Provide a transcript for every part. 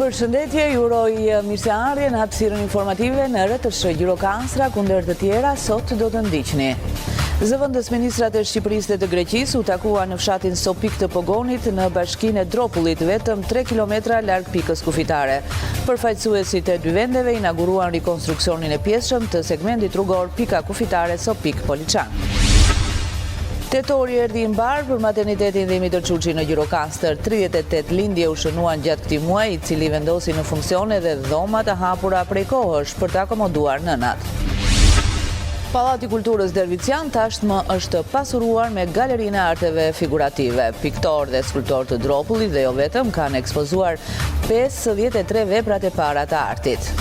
Përshëndetje, ju uroj mirëseardhje në hapësirën informative në RTS Gjirokastra, kundër të tjera sot do të ndiqni. Zëvendës ministrat e Shqipërisë dhe të Greqisë u takuan në fshatin Sopik të Pogonit në bashkinë e Dropullit, vetëm 3 kilometra larg pikës kufitare. Përfaqësuesit e dy vendeve inauguruan rikonstruksionin e pjesshëm të segmentit rrugor pika kufitare Sopik Poliçan. Tetori erdhi i mbar për maternitetin Dimitar Çuçi në Gjirokastër. 38 lindje u shënuan gjatë këtij muaji, i cili vendosi në funksion edhe dhoma të hapura prej kohësh për të akomoduar nënat. Pallati Kulturës Dervician tashmë është pasuruar me galerinë e arteve figurative. Piktor dhe skulptor të Dropullit dhe jo vetëm kanë ekspozuar 53 veprat e para të artit.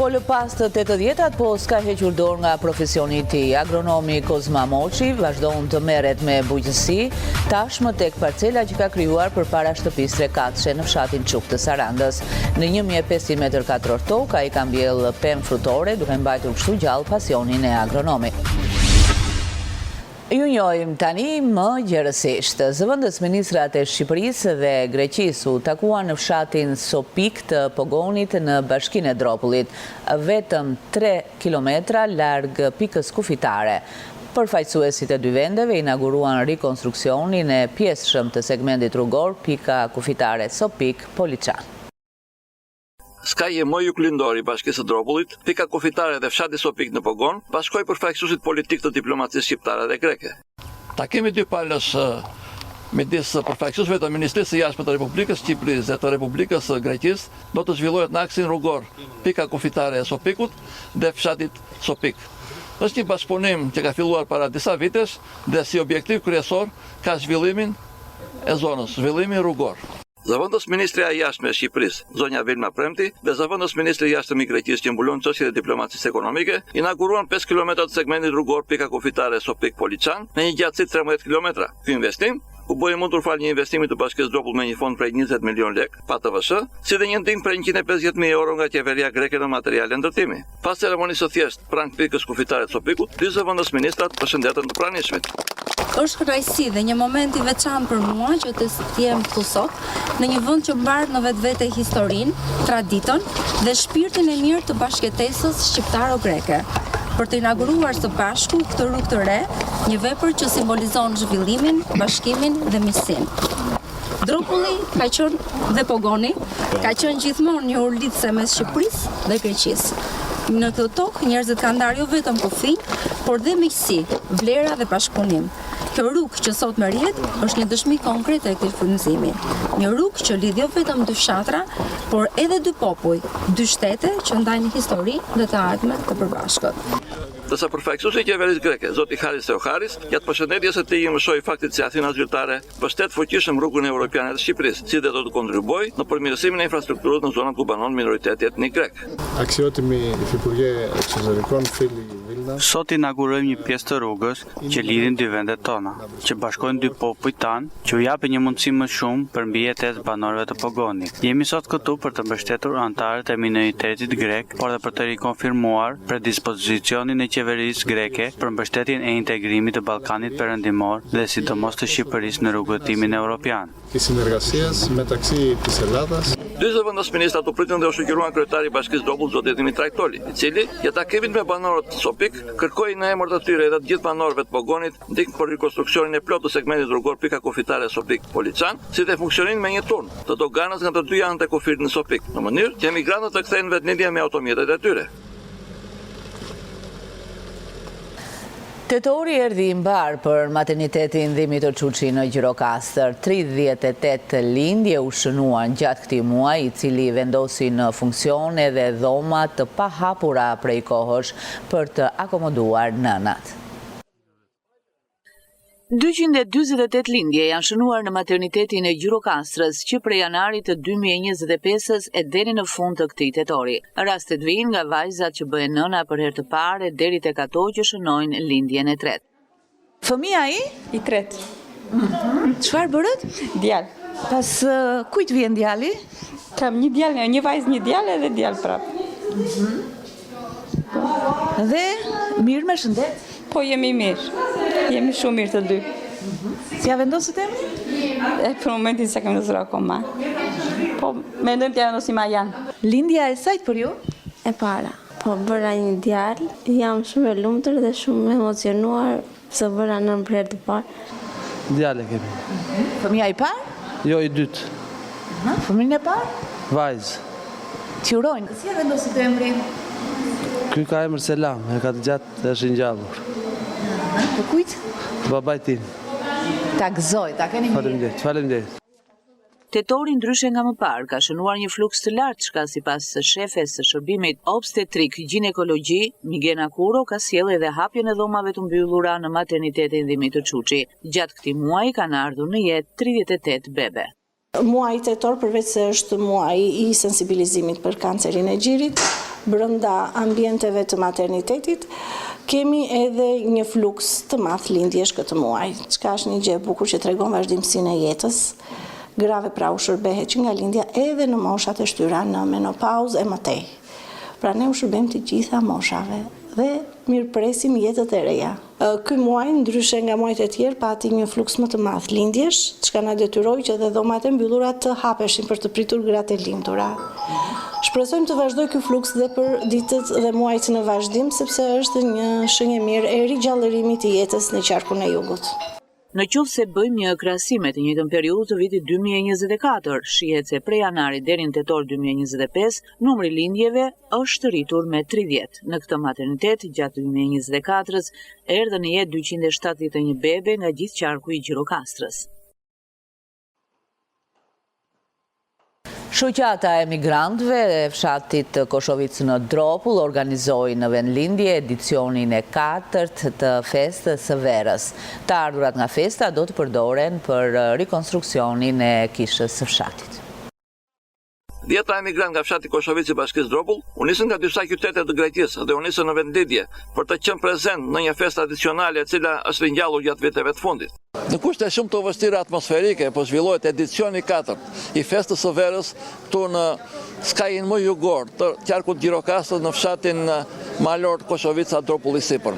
Po lë pas të 80-at, po s'ka hequr dorë nga profesioni i tij. Agronomi Kozma Moçi vazhdon të merret me bujqësi, tashmë tek parcela që ka krijuar përpara shtëpisë trekatëshe në fshatin Çuk të Sarandës. Në 1500 m2 tokë ai ka mbjellë pemë frutore, duke mbajtur kështu gjallë pasionin e agronomit. Ju njohim tani më gjerësisht. Zëvendës ministrat e Shqipërisë dhe Greqisë u takuan në fshatin Sopik të Pogonit në bashkinë e Dropullit, vetëm 3 kilometra larg pikës kufitare. Përfaqësuesit e dy vendeve inauguruan rikonstruksionin e pjesshëm të segmentit rrugor pika kufitare Sopik Poliçan. Skaj e Moju Klindori, bashkisë së Dropullit, pika kufitare dhe fshati Sopik në Pogon, bashkoi përfaqësuesit politik të diplomacisë shqiptare dhe greke. Takimi dy palësh midis përfaqësuesve të Ministrisë së Jashtme të Republikës Shqipërisë dhe të Republikës së Greqisë do të zhvillohet në aksin rrugor pika kufitare e Sopikut dhe fshatit Sopik. Është një bashkëpunim që ka filluar para disa vitesh dhe si objektiv kryesor ka zhvillimin e zonës, zhvillimin rrugor. Zëvendës Ministrja e Jashtme e Shqipërisë, zonja Vilma Premti, dhe Zëvendës Ministri i Jashtëm i Greqisë që mbulon çështjet e diplomacisë ekonomike, inauguruan 5 km të segmentit rrugor pika kufitare Sopik Poliçan me një gjatësi 13 km. Ky investim u bë mundur fal një investimi të Bashkisë Dropull me një fond prej 20 milion lek, pa TVSH, si dhe një ndihmë prej 150.000 euro nga qeveria greke në materiale ndërtimi. Pas ceremonisë së thjeshtë pranë pikës kufitare të Sopikut, dy zëvendës ministrat përshëndetën të pranishmit. Është kënaqësi dhe një moment i veçantë për mua që të jem këtu sot, në një vend që mbar në vetvete historinë, traditën dhe shpirtin e mirë të bashkëtesës shqiptaro-greke, për të inauguruar së bashku këtë rrugë të re, një vepër që simbolizon zhvillimin, bashkimin dhe miqësinë. Dropulli ka qenë dhe Pogoni ka qenë gjithmonë një urlidhse mes Shqipërisë dhe Greqisë. Në këtë tokë njerëzit kanë ndarë jo vetëm kufi, por dhe miqësi, vlera dhe bashkëpunim. Kjo rrugë që sot merret është një dëshmi konkrete e këtij frymëzimi. Një rrugë që lidh jo vetëm dy fshatra, por edhe dy popull, dy shtete që ndajnë histori dhe të ardhme të përbashkët. Dërsa përfaqësuesi i qeverisë greke, zoti Haris Theoharis, gjatë përshëndetjes së tij mësoi faktit se Athina zyrtare mbështet fuqishëm rrugën evropiane të Shqipërisë, si dhe do të kontribuojë në përmirësimin e infrastrukturës në zonat ku banon minoriteti etnik grek. Αξιότιμοι Υφυπουργέ Εξωτερικών, φίλοι Vilna. Sot inaugurojmë një pjesë të rrugës që lidhin dy vendet tona, që bashkojnë dy popuj tanë, që u japin një mundësi më shumë për mbijetesë banorëve të Pogonit. Jemi sot këtu për të mbështetur anëtarët e minoritetit grek, por dhe për të rikonfirmuar predispozicionin e qeverisë greke për mbështetjen e integrimit të Ballkanit Perëndimor dhe sidomos të Shqipërisë në rrugëtimin evropian. Της συνεργασίας μεταξύ της Ελλάδας. Dy zëvendës ministrat u pritën dhe u shoqëruan kryetari i Bashkisë Dropull zoti Dimitri Toli, i cili gjatë takimit me banorët të Sopik kërkoi në emër të tyre dhe të gjithë banorëve të Pogonit ndihmë për rikonstruksionin e plotë të segmentit rrugor pika kufitare Sopik Poliçan, si dhe funksionimin me një turn të doganës nga të dy anët e kufirit në Sopik, në mënyrë që emigrantët të kthehen vetëlindje me automjetet e tyre. Tetori erdhi i mbar për maternitetin Dimitar Çuçi në Gjirokastër. 38 lindje u shënuan gjatë këtij muaji, i cili vendosi në funksion edhe dhoma të pahapura prej kohësh për të akomoduar nënat. 248 lindje janë shënuar në maternitetin e Gjirokastrës që prej janarit të 2025-s e deri në fund të këtij tetori. Rastet vijnë nga vajzat që bëhen nëna për herë të parë deri tek ato që shënojnë lindjen e tretë. Fëmia I tretë. Çfarë bëret? Djalë. Pas kujt vjen djali? Kam një djalë, një vajzë, një djalë edhe djalë prapë. Dhe mirë me shëndet? Po jemi mirë. Jemi shumë mirë të dy. Si ja vendosët emrin? Për momentin se kam vendosur akoma. Po, mendojmë t'ja vendosim janë. Lindja e sajt për ju? E para. Po bëra një djalë, jam shumë e lumtur dhe shumë emocionuar se bëra nën për herë të parë. Djale kemi. Fëmija i parë? Jo, i dytë. Fëmijën e parë? Vajzë. Qurojnë. Si e vendosit emrin? Ky ka emër Selam, e ka të gjatë dhe është ngjallur. Për kujt? Babaj tim. Ta gëzoj, ta keni mirë. Faleminderit. Tetori ndryshe nga më parë ka shënuar një fluks të lartë shka sipas së shefes së shërbimit obstetrik ginekologji, Migena Kuro ka sjellë edhe hapjen e dhomave të mbyllura në maternitetin Dimitë Çuçi. Gjatë këtij muaji kanë ardhur në jetë 38 bebe. Muaji tetor, përveç se është muaji i sensibilizimit për kancerin e gjirit, brenda ambienteve të maternitetit, kemi edhe një fluks të madh lindjesh këtë muaj, çka është një gjë e bukur që tregon vazhdimsinë e jetës. Grave pra u shërbehet që nga lindja edhe në moshat e shtyra në menopauzë e mëtej. Pra ne u shërbejmë të gjitha moshave dhe mirëpresim jetët e reja. Ky muaj, ndryshe nga muajt e tjerë, pati një fluks më të madh lindjesh, çka na detyroi që edhe dhomat e mbyllura të hapeshin për të pritur gratë e limtura. Shpresojmë të vazhdoj ky fluks dhe për ditët dhe muajt në vazhdim, sepse është një shenjë mirë e rigjallërimit të jetës në qarkun e jugut. Në qoftë se bëjmë një krahasim me të njëjtën periudhë të vitit 2024, shihet se prej janarit deri në tetor 2025, numri lindjeve është rritur me 30. Në këtë maternitet, gjatë 2024-s, erdhën në jetë 271 bebe nga gjithë qarku i Gjirokastrës. Shoqata e emigrantëve e fshatit Koshovic në Dropull organizoi në vendlindje edicionin e 4 të festës së verës. Të ardhurat nga festa do të përdoren për rikonstruksionin e kishës së fshatit. Dhjeta emigrant nga fshati Koshovic i Bashkisë Dropull u nisën nga disa qytete të Greqisë dhe u nisën në vendlindje për të qenë prezent në një festë tradicionale e cila është ringjallur gjatë viteve të fundit. Në kushte shumë të vështira atmosferike, po zhvillohet edicioni 4 i festës së verës këtu në skajin më jugor të qarkut Gjirokastrës në fshatin malor Koshovica Dropull i Sipër.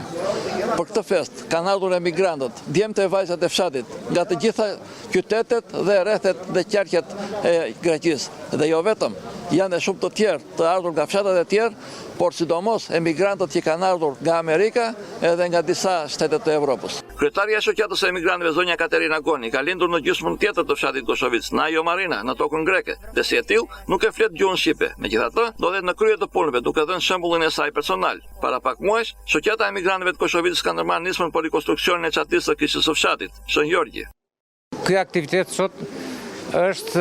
Për këtë fest kanë ardhur emigrantët, djemtë e vajzat e fshatit, nga të gjitha qytetet dhe rrethet dhe qarqet e Greqisë dhe jo vetëm. Janë e shumë të tjerë të ardhur nga fshatet e tjerë, por sidomos emigrantët që kanë ardhur nga Amerika edhe nga disa shtetet të Evropës. Kryetaria e shoqatës së emigrantëve zonja Katerina Goni ka lindur në gjysmën tjetër të fshatit Koshovic, në Ajo Marina, në tokën greke, dhe si e tillë nuk e flet gjuhën shqipe. Megjithatë, ndodhet në krye të punëve duke dhënë shembullin e saj personal. Para pak muajsh, shoqata e emigrantëve të Koshovic ka ndërmarrë nismën për rikonstruksionin e çadisë së kishës së fshatit, Shën Gjorgji. Ky aktivitet sot është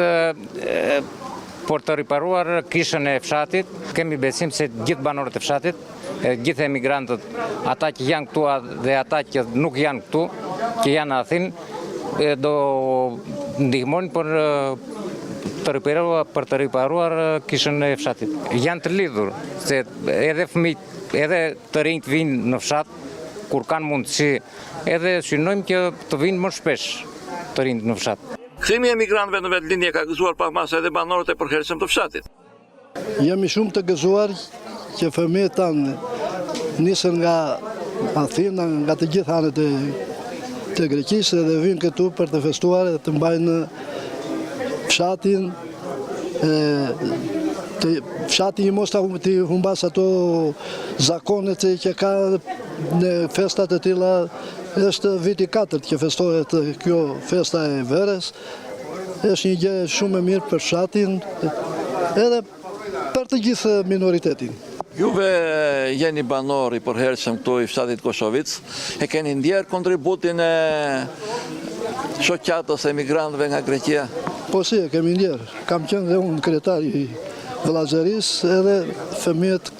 për të riparuar kishën e fshatit. Kemi besim se gjithë banorët e fshatit, gjithë emigrantët, ata që janë këtu dhe ata që nuk janë këtu, që janë në Athinë, do ndihmojnë për të riparuar kishën e fshatit. Janë të lidhur, se edhe fëmijët, edhe të rinjt vinë në fshat, kur kanë mundësi, edhe synojmë që të vinë më shpesh të rinjt në fshat. Kthimi i emigrantëve në vendlindje ka gëzuar pa masë edhe banorët e përhershëm të fshatit. Jemi shumë të gëzuar që fëmijët tanë nisën nga Athina, nga të gjithë anët të Greqisë dhe vinë këtu për të festuar dhe të mbajnë fshatin, fshati i mos të humbas ato zakonet që ka në festat e tilla. Është viti 4 që festohet kjo festa e verës. Është një gjë shumë e mirë për fshatin edhe për të gjithë minoritetin. Juve jeni banor i përhershëm këtu i fshatit Koshovic, e keni ndjerë kontributin e shoqatës e emigrantëve nga Greqia? Po si, e kemi ndjerë. Kam qenë dhe unë kryetari i vëllazërisë edhe fëmijët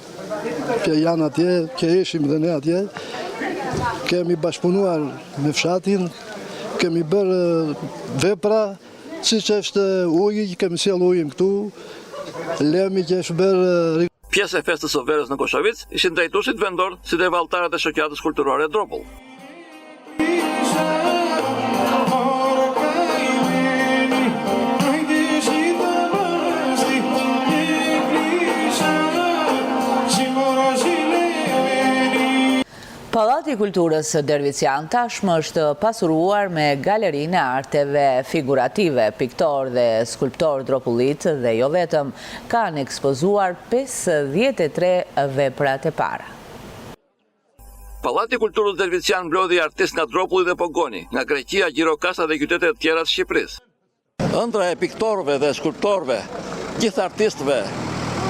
që janë atje, që ishim dhe ne atje. Kemi bashkëpunuar me fshatin, kemi bërë vepra, si që është uji, kemi sjellë ujin këtu, lemi që është bërë... Pjesë e festës së verës në Koshovic ishin drejtuesit vendor si dhe vallëtarët e shoqatës kulturore Dropull. Pallati Pallati i Kulturës Dervician tashmë është pasuruar me galerinë e arteve figurative. Piktor dhe skulptor Dropullit dhe jo vetëm kanë ekspozuar 53 veprat e para. Pallati i Kulturës Dervician mblodhi artistë nga Dropulli dhe Pogoni, nga Greqia, Gjirokastra dhe qytetet tjera të Shqipërisë. Ëndra e piktorëve dhe skulptorëve, gjithë artistëve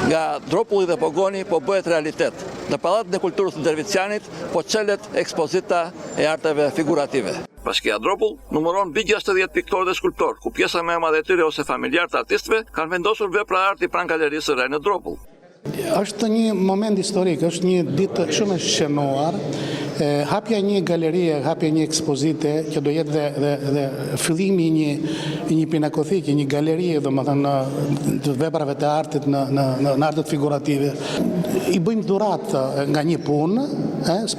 nga Dropulli dhe Pogoni po bëhet realitet. Në Pallatin e Kulturës të Dervicianit po çelet ekspozita e arteve figurative. Bashkia Dropull numëron mbi 60 piktorë dhe skulptorë, ku pjesa më e madhe e tyre ose familjar të artistëve kanë vendosur vepra arti pranë galerisë së re në Dropull. Është një moment historik, është një ditë shumë e shënuar. Hapja një galerie, hapja një ekspozite, që do jetë dhe fillimi një pinakothike, një galerie, domethënë të veprave të artit në artet figurative. I bëjmë dhurat nga një punë,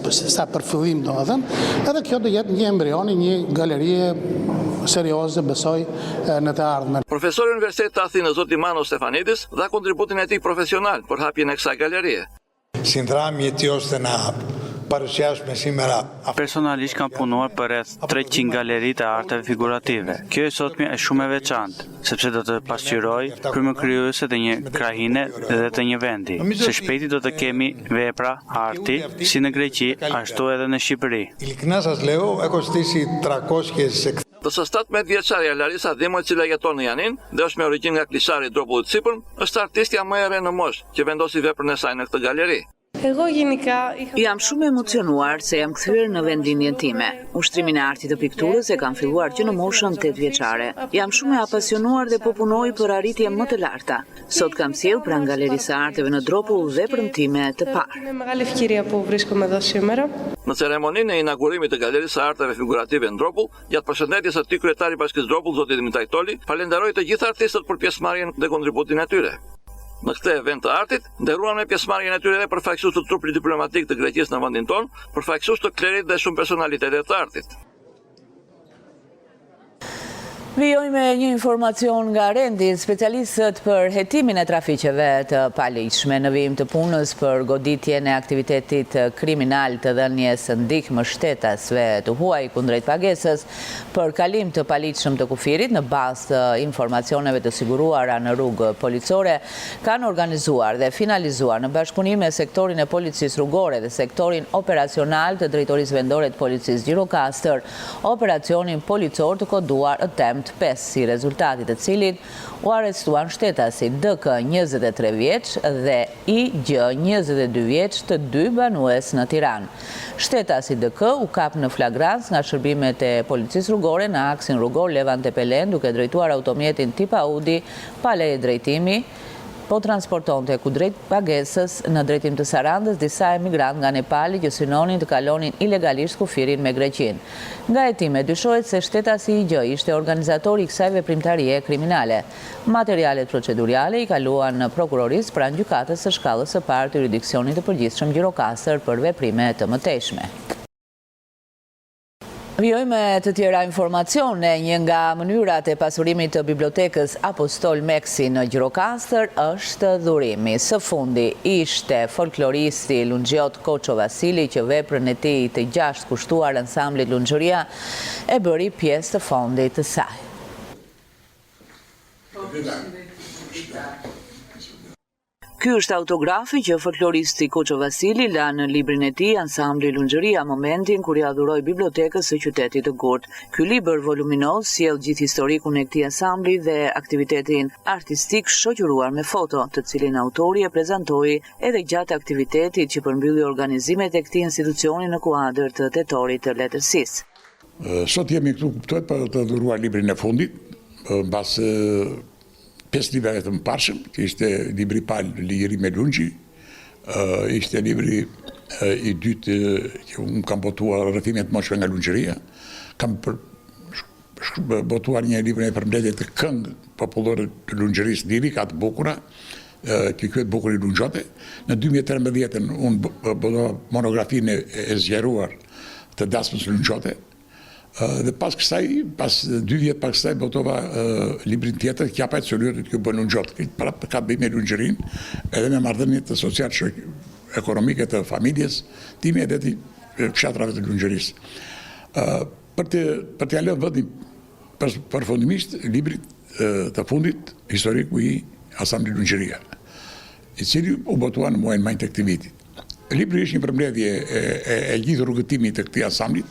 sa për fillim domethënë, edhe kjo do jetë një embrioni, një galerie serioze, besoj, në të ardhmen. Profesori i Universitetit të Athinës, zoti Mano Stefanidis, dha kontributin e tij profesional për hapjen e kësaj galerie. Συνδράμει έτσι ώστε να παρουσιάσουμε σήμερα. Personalisht kam punuar për rreth 300 galeri të arteve figurative. Kjo e sotme është shumë e veçantë, sepse do të pasqyroj krymëkryese të një krahine dhe të një vendi. Së shpejti do të kemi vepra arti si në Greqi, ashtu edhe në Shqipëri. Ειλικρινά σας λέω, έχω στήσει 300 Të së 17 vjeçarja Larisa Dimo, e cila jeton në Janin dhe është me origjinë nga Klishari i Dropullit sipër, është artistja më e re në moshë që vendosi veprën e saj në këtë galeri. Jam shumë emocionuar se jam kthyer në vendlinjen time. Ushtrimin e artit të pikturës e kam filluar që në moshën 8 vjeçare. Jam shumë e apasionuar dhe po punoj për arritje më të larta. Sot kam sjell pranë Galerisë së Arteve në Dropull veprën time të parë. Në ceremoninë e inaugurimit të Galerisë së Arteve Figurative në Dropull, gjatë përshëndetjes së tij kryetari i Bashkisë Dropull, zoti Dimitaj Toli, falenderoi të gjithë artistët për pjesëmarrjen dhe kontributin e tyre. Në këtë event të artit, nderuan me pjesëmarrjen e tyre edhe përfaqësues të trupit diplomatik të Greqisë në vendin tonë, përfaqësues të klerit dhe shumë personalitete të artit. Vijoj me një informacion nga Rendi. Specialistët për hetimin e trafiqeve të paligjshme në vijim të punës për goditjen e aktivitetit kriminal të dhënies ndihmë shtetasve të huaj kundrejt pagesës për kalim të paligjshëm të kufirit në bazë të informacioneve të siguruara në rrugë policore, kanë organizuar dhe finalizuar në bashkëpunim me sektorin e policisë rrugore dhe sektorin operacional të drejtorisë vendore të policisë Gjirokastër, operacionin policor të koduar Attempt 5, si rezultatit të cilit u arrestuan shtetasi DK 23 vjeç dhe IG 22 vjeç të dy banues në Tiranë. Shtetasi DK u kap në flagrancë nga shërbimet e policisë rrugore në aksin rrugor Levante Pelen, duke drejtuar automjetin tip Audi pa leje drejtimi, po transportonte kundrejt pagesës në drejtim të Sarandës disa emigrant nga Nepali që synonin të kalonin ilegalisht kufirin me Greqinë. Nga hetime dyshohet se shtetasi IG ishte organizatori i kësaj veprimtarie kriminale. Materialet procedurale i kaluan në prokurorisë pranë gjykatës së shkallës së parë të jurisdiksionit të përgjithshëm Gjirokastër për veprime të mëtejshme. Vijoj me të tjera informacione. Një nga mënyrat e pasurimit të bibliotekës Apostol Meksi në Gjirokastër është dhurimi. Së fundi ishte folkloristi Lungjiot Koço Vasili që veprën e tij të 6 kushtuar ansamblit Lungjuria e bëri pjesë të fondit të saj. Ky është autografi që folkloristi Koço Vasili la në librin e tij Ansambli Lungjuria, momentin kur i adhuroi bibliotekës së qytetit të Gurtë. Ky libër voluminoz sjell gjithë historikun e këtij ansambli dhe aktivitetin artistik shoqëruar me foto, të cilin autori e prezantoi edhe gjatë aktivitetit që përmbylli organizimet e këtij institucioni në kuadër të tetorit të letërsisë. Sot jemi këtu, kuptohet, për të dhuruar librin e fundit, mbas 5 librave të mëparshëm, që ishte libri i parë Ligjëri me Lungji, ishte libri i dytë që unë kam botuar rrethimet moshëve nga Lungjuria, kam botuar një libër e përmbledhje të këngë popullore të Lungjurisë lirika të bukura, që quhet Bukur i Lungjote. Në 2013 unë botova monografinë e zgjeruar të dasmës Lungjote. Dhe pas 2 vjet pas kësaj botova librin tjetër, Qapa e Colurit që bën Lungjotë, prapë ka bëj me Lungjurin, edhe me marrëdhëniet social ekonomike të familjes time edhe të fshatrave të Lungjërisë. Për të lënë vendin përfundimisht librit të fundit historiku i Asambli Lungjëria, i cili u botua në muajin maj të këtij viti. Libri është një përmbledhje e gjithë rrugëtimit të këtij asamblit,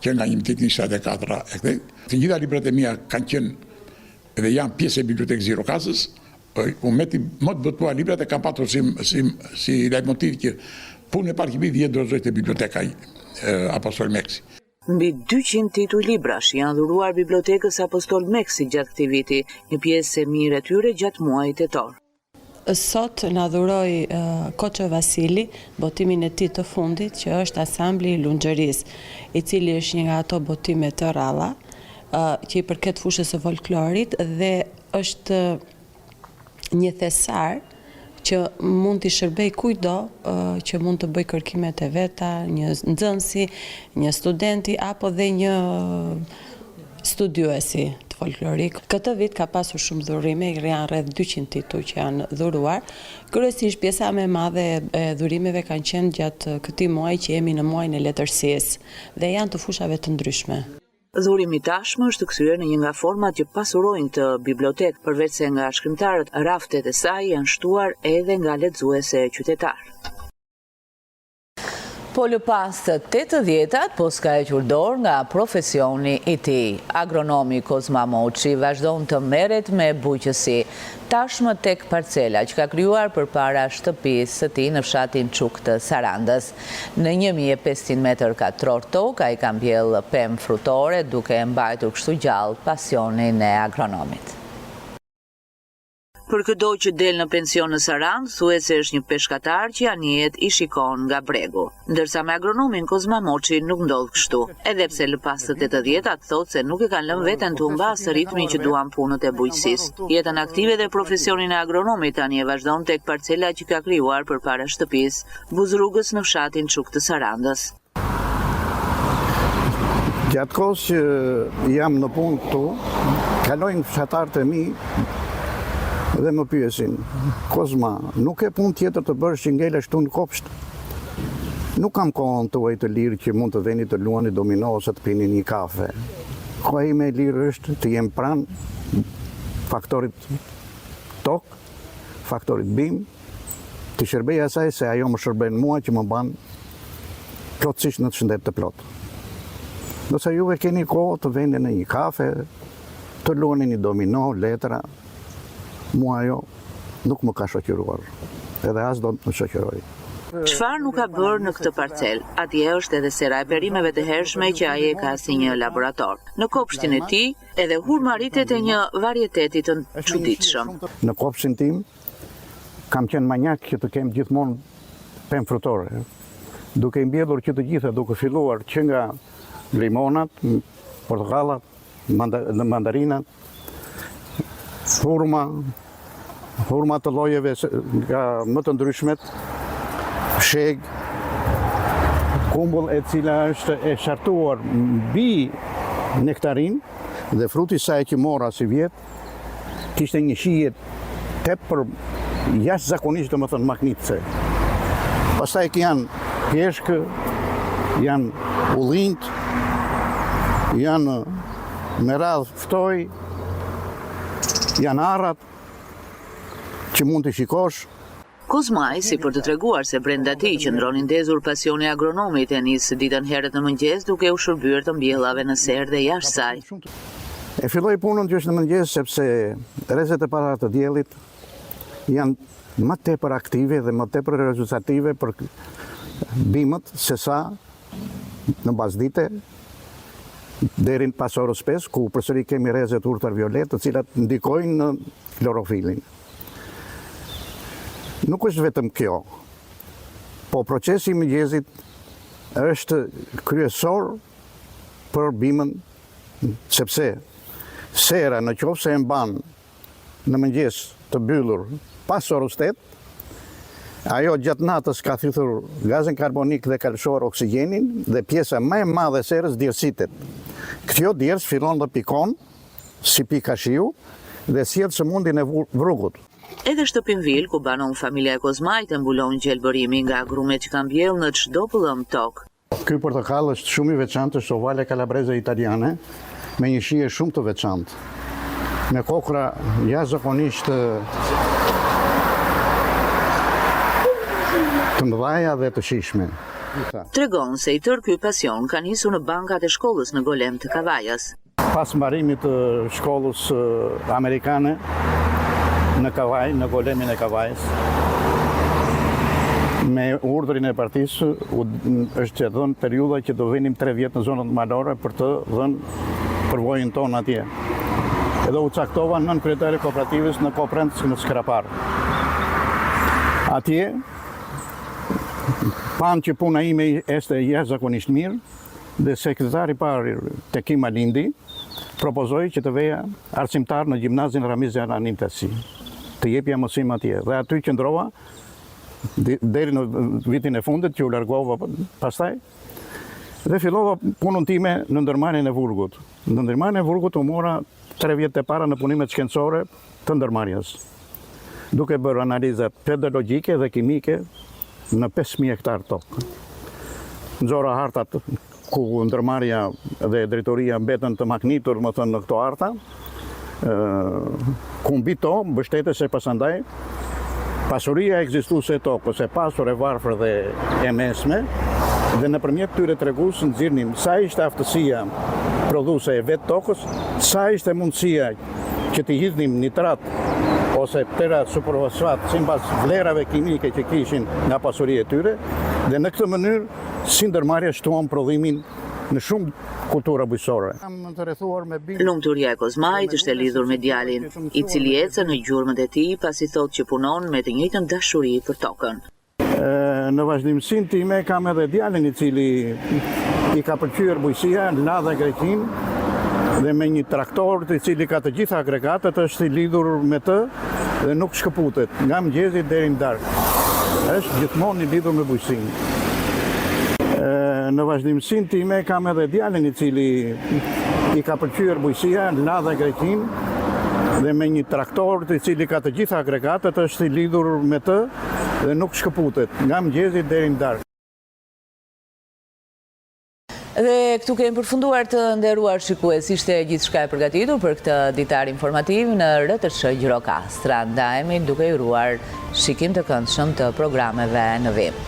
që nga 1974 e këtej. Të gjitha librat e mia kanë qenë dhe janë pjesë e bibliotekës Gjirokastës. Unë meti më të botua librat e kam patur si leitmotiv që punë e parë që viti jetë dorëzoj të biblioteka Apostol Meksi. Mbi 200 tituj librash janë dhuruar bibliotekës Apostol Meksi gjatë këtij viti, një pjesë e mirë e tyre gjatë muajit tetor. Sot na dhuroi Koço Vasili botimin e tij të fundit, që është Asambli i Lungjërisë, i cili është një nga ato botime të ralla, që i përket fushës së folklorit dhe është një thesar që mund t'i shërbej kujdo që mund të bëj kërkimet e veta, një nxënësi, një studenti apo dhe një studiuesi të folklorik. Këtë vit ka pasur shumë dhurime, janë rreth 200 tituj që janë dhuruar. Kryesisht pjesa më e madhe e dhurimeve kanë qenë gjatë këtij muaji që jemi në muajin e letërsisë dhe janë të fushave të ndryshme. Dhurimi tashmë është kthyer në një nga format që pasurojnë të bibliotekë, përveç se nga shkrimtarët, raftet e saj janë shtuar edhe nga lexuese qytetar. Po lë pas të 80-at, po s'ka hequr dorë nga profesioni i tij. Agronomi Kozma Moçi vazhdon të merret me bujqësi, tashmë tek parcela që ka krijuar përpara shtëpisë së tij në fshatin Çuk të Sarandës. Në 1500 metër katror tokë ai ka mbjellë pemë frutore, duke mbajtur kështu gjallë pasionin e agronomit. Për këdo që del në pension në Sarandë, thuhet se është një peshkatar që anijet i shikon nga bregu. Ndërsa me agronomin Kozma Moçi nuk ndodh kështu. Edhe pse lë pas të 80-at thotë se nuk e kanë lënë veten të humbasë ritmin që duan punët e bujqësisë. Jetën aktive dhe profesionin e agronomit tani e vazhdon tek parcela që ka krijuar përpara shtëpisë, Buzrrugës në fshatin Çuk të Sarandës. Gjatë kohës që jam në punë këtu, kalojnë fshatarët e mi dhe më pyesin, Kozma, nuk e punë tjetër të bërë që ngele shtu në kopsht? Nuk kam kohën të uaj të lirë që mund të veni të luani domino ose të pini një kafe. Koha ime e lirë është të jem pranë faktorit tokë, faktorit bim, të shërbej asaj se ajo më shërben mua që më banë plotësisht në të shëndet të plotë. Nëse juve keni kohë të veni në një kafe, të luani një domino, letra, mua ajo nuk më ka shoqëruar, edhe as do të më shoqëroj. Çfarë nuk ka bërë në këtë parcel? Atje është edhe sera e perimeve të hershme që ai e ka si një laborator. Në kopshtin e tij, edhe hurmaritet e një varieteti të çuditshëm. Në kopshtin tim kam qenë manjak që të kem gjithmonë pemë frutore, duke i mbjedhur që të gjitha, duke filluar që nga limonat, portokallat, mandarinat, hurma të llojeve nga më të ndryshmet, sheg, kumbull e cila është e shartuar mbi nektarin dhe fruti saj që mora si vjet, kishte një shije tepër jashtëzakonisht, domethënë magnitse. Pastaj janë pjeshkë, janë ullinjt, janë me radhë ftoj, janë arrat që mund të shikosh. Kozmaj, si për të treguar se brenda tij qëndron i ndezur pasioni agronomit, e nis ditën herët në mëngjes duke u shërbyer të mbjellave në serë dhe jashtë saj. E filloi punën gjysmë në mëngjes sepse rrezet e para të diellit janë më tepër aktive dhe më tepër rezultative për bimët se sa në bazdite deri pas orës 5, ku përsëri kemi rrezet ultraviolet, të cilat ndikojnë në klorofilin. Nuk është vetëm kjo, po procesi i mëngjesit është kryesor për bimën, sepse sera në qoftë se e mban në mëngjes të mbyllur pas orës 8, ajo gjatë natës ka thithur gazin karbonik dhe kalshor oksigenin dhe pjesa më e madhe e serës djersitet. Kjo djers fillon dhe pikon si pika shiu dhe sjell sëmundjen e vrugut. Edhe shtëpinvil ku banon familja e Kozmajt e mbulon gjelbërimi nga agrumet që kanë mbjellë në çdo pëllëm tokë. Ky portokall është shumë i veçantë, është ovale calabrese italiane, me një shije shumë të veçantë, me kokra jashtëzakonisht të mëdha dhe të shijshme. Tregon se i tërë ky pasion ka nisur në bankat e shkollës në Golem të Kavajës. Pas mbarimit të shkollës amerikane në Kavaj, në Golemin e Kavajës, me urdhrin e partisë është që dhënë periudha që do vinim 3 vjetë në zonët malore për të dhënë përvojën tonë atje. Edhe u caktova nën kryetari kooperativës në Koprendës në Skrapar. Atje, panë që puna ime este jashtëzakonisht mirë, dhe sekretari parë Tekim Alindi propozoi që të veja arsimtar në gjimnazin Ramiz Jananim Tasi, të jepja mësim atje. Dhe aty qëndrova deri në vitin e fundit që u largova pastaj dhe fillova punën time në ndërmarrjen e Vurgut. Në ndërmarrjen e Vurgut u mora 3 vjet e para në punimet shkencore të ndërmarrjes, duke bërë analizat pedagogike dhe kimike në 5.000 hektar tokë. Nxora hartat ku ndërmarrja dhe drejtoria mbetën të maknitur, më thënë, në këto harta, ku mbi to mbështetese pasandaj pasuria ekzistuese e tokës, e pasur, e varfër dhe e mesme, dhe nëpërmjet këtyre tregus nxirrnim sa ishte aftësia prodhuese e vetë tokës, sa ishte mundësia që të hidhnim nitrat ose pera superfosfat sipas vlerave kimike që kishin nga pasuria e tyre, dhe në këtë mënyrë si ndërmarrja shtuan prodhimin në shumë kultura bujqësore. Lumturia e Kozmait është e lidhur me djalin, i cili ecë në gjurmët e tij pasi thotë që punon me të njëjtën dashuri për tokën. Në vazhdimsinë time kam edhe djalin i cili i ka pëlqyer bujqësia, la dhe greqin, dhe me një traktor i cili ka të gjitha agregatet, është i lidhur me të dhe nuk shkëputet, nga mëngjesi deri në darkë. Është gjithmonë i lidhur me bujqësinë. Në vazhdimsinë time kam edhe djalin i cili i ka pëlqyer bujqësia, la dhe greqin, dhe me një traktor i cili ka të gjitha agregatet, është i lidhur me të dhe nuk shkëputet, nga mëngjesi deri në darkë. Dhe këtu kemi përfunduar, të nderuar shikues, ishte gjithçka e përgatitur për këtë ditar informativ në RTS Gjirokastra. Ndajemi duke i uruar shikim të këndshëm të programeve në vim.